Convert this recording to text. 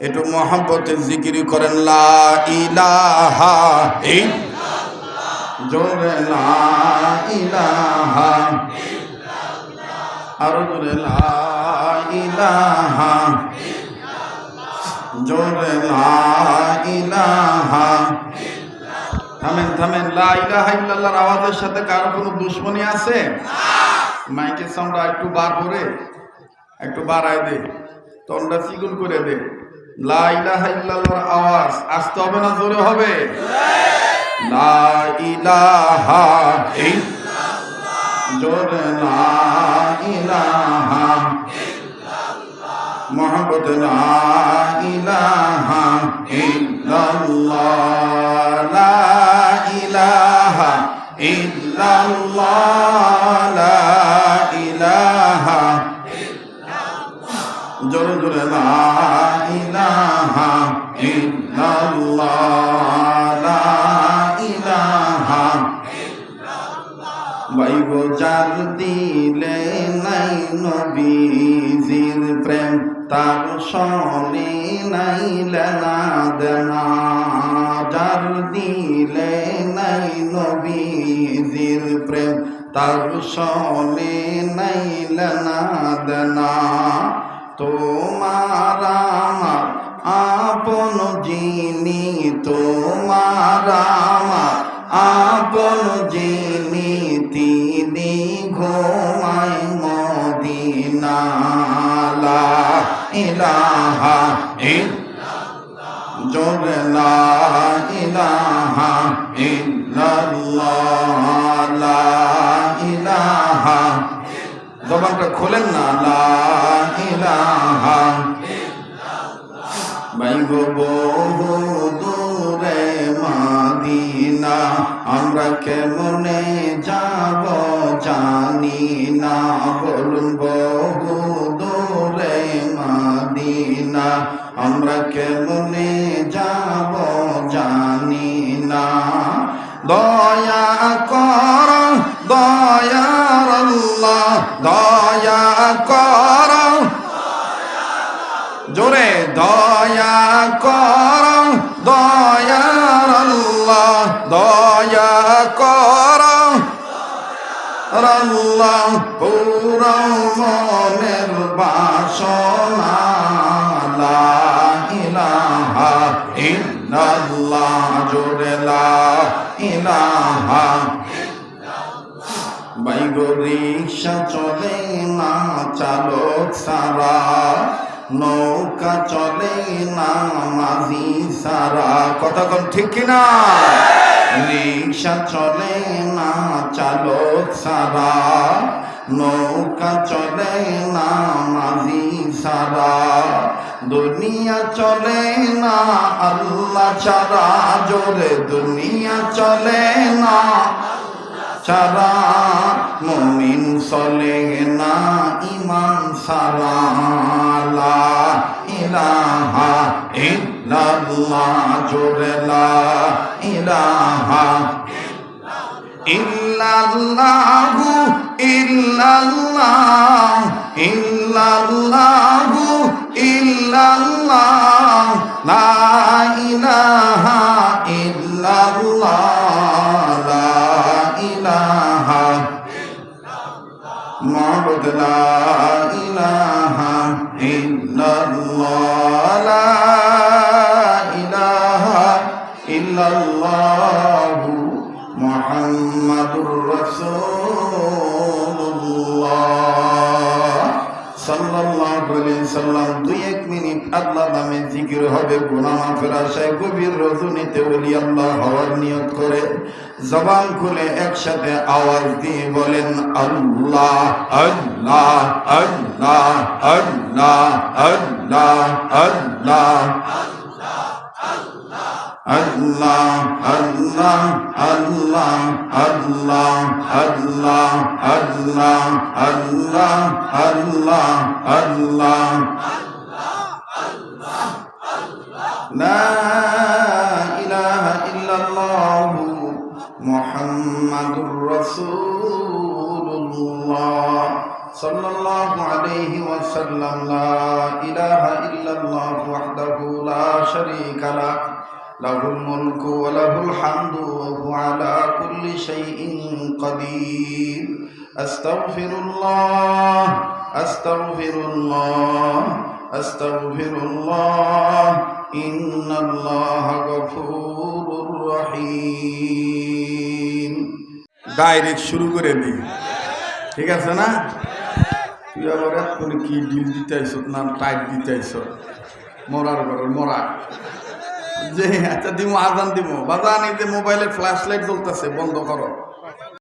একটু মহব্বতে জিকির করেন লা ইলাহা ইল্লাল্লাহ, জোরে লা ইলাহা, আরো জোরে লা ইলাহা, জোরে লা ইলাহা। থামেন থামেন, লা ইলাহা ইল্লাল্লাহর আওয়াজের সাথে কারো কোনো দুশ্মনী আছে? মাইকের সাউন্ড একটু বার করে, একটু বাড়ায় দে, তন্ডা চিগুল করে দে। লা ইলাহা ইল্লাল্লাহর আওয়াজ আসতে হবে না জোরে হবে? লা ইলাহা ইল্লাল্লাহ, জোরে লা ইলাহা ইল্লাল্লাহ, মুহাম্মদ লা ইলাহা ইল্লাল্লাহ, লা ইলাহা ইল্লাল্লাহ, লা ইলাহা, জোরে জোরে লা ইলাহা ইল্লাল্লাহ, লা ইলাহা ইল্লাল্লাহ। বাইগো যার দিলে নাই নবীজির প্রেম, তার সনে নাই লেনা দেনা। যার দিলে নাই নবীজির প্রেম, তার সনে নাই লেনা দেনা। তোমার আমার আপন যিনি, তোমার আমার আপন যিনি, তিনি ঘুমায় মদিনা। লা ইলাহা ইল্লাল্লাহ, জোরে লা ইলাহা ইল্লাল্লাহ, লা ইলাহা, জবানটা খোলেন না, লা ইলাহা ইল্লাল্লাহ। বাইগো বহু দূরে মদিনা, আমরা কেমনে যাব জানি না। বলুন বহু দূরে মদিনা, আমরা কেমনে যাব জানি না। দয়া কর দয়ার আল্লাহ, দয়া কর, জোরে দয়া কর দয়ার আল্লাহ, দয়া কর আল্লাহ, পুরা মনের বাসনা। লা ইলাহা ইল্লাল্লাহ, জোরে লা ইলাহা। বাইগো রিক্সা চলে না চালক সারা, নৌকা চলে না মাঝি সারা। কথা কোন ঠিক কিনা? রিক্সা চলে না চালক সারা, নৌকা চলে না মাঝি সারা। দুনিয়া চলে না আল্লাহ ছাড়া, জোরে দুনিয়া চলে না ছাড়া। মুমিন চলে না ইমান সারা। লা ইলাহা ইল্লাল্লাহ, জোরে লা ইলাহা ইল্লাল্লাহু ইল্লাল্লাহ, ইল্লাল্লাহু ইল্লাল্লাহ, লা ইলাহা ইল্লাল্লাহ, লা ইলাহা মাবুদ, লা ইলাহা ইল্লাল্লাহ, লা ইলাহা ইল্লাল্লাহু মুহাম্মাদুর রাসূলুল্লাহ সাল্লাল্লাহু আলাইহি সাল্লাম। 2-1 মিনিট আল্লাহ নামে জিকির হবে। গুনাহ মাফের আশায় গভীর রজনীতে ওলি আল্লাহ হওয়ার নিয়ত করে জবান খুলে একসাথে আওয়াজ দিয়ে বলেন আল্লাহ আল্লাহ আল্লাহ আল্লাহ আল্লাহ আল্লাহ আল্লাহ আল্লাহ আল্লাহ আল্লাহ আল্লাহ আল্লাহ আল্লাহ আল্লাহ আল্লাহ লা ইলাহা ইল্লাল্লাহ মুহাম্মাদুর রাসূলুল্লাহ সাল্লাল্লাহু আলাইহি ওয়াসাল্লাম। লা ইলাহা ইল্লাল্লাহ وحده لا شريك له له الملك وله الحمد وهو على كل شيء قدير أستغفر الله أستغفر الله أستغفر الله إن الله غفور رحيم ডাইরেক্ট শুরু করে দিই ঠিক আছে না তুই আবার এক্ষুনি কি ডিল দিতেছ না টাইট দিতেছ মরার ঘরের মরা যে আচ্ছা দিমো আজান দিমো বাজান এই যে মোবাইলের ফ্ল্যাশ লাইট জ্বলতেছে বন্ধ করো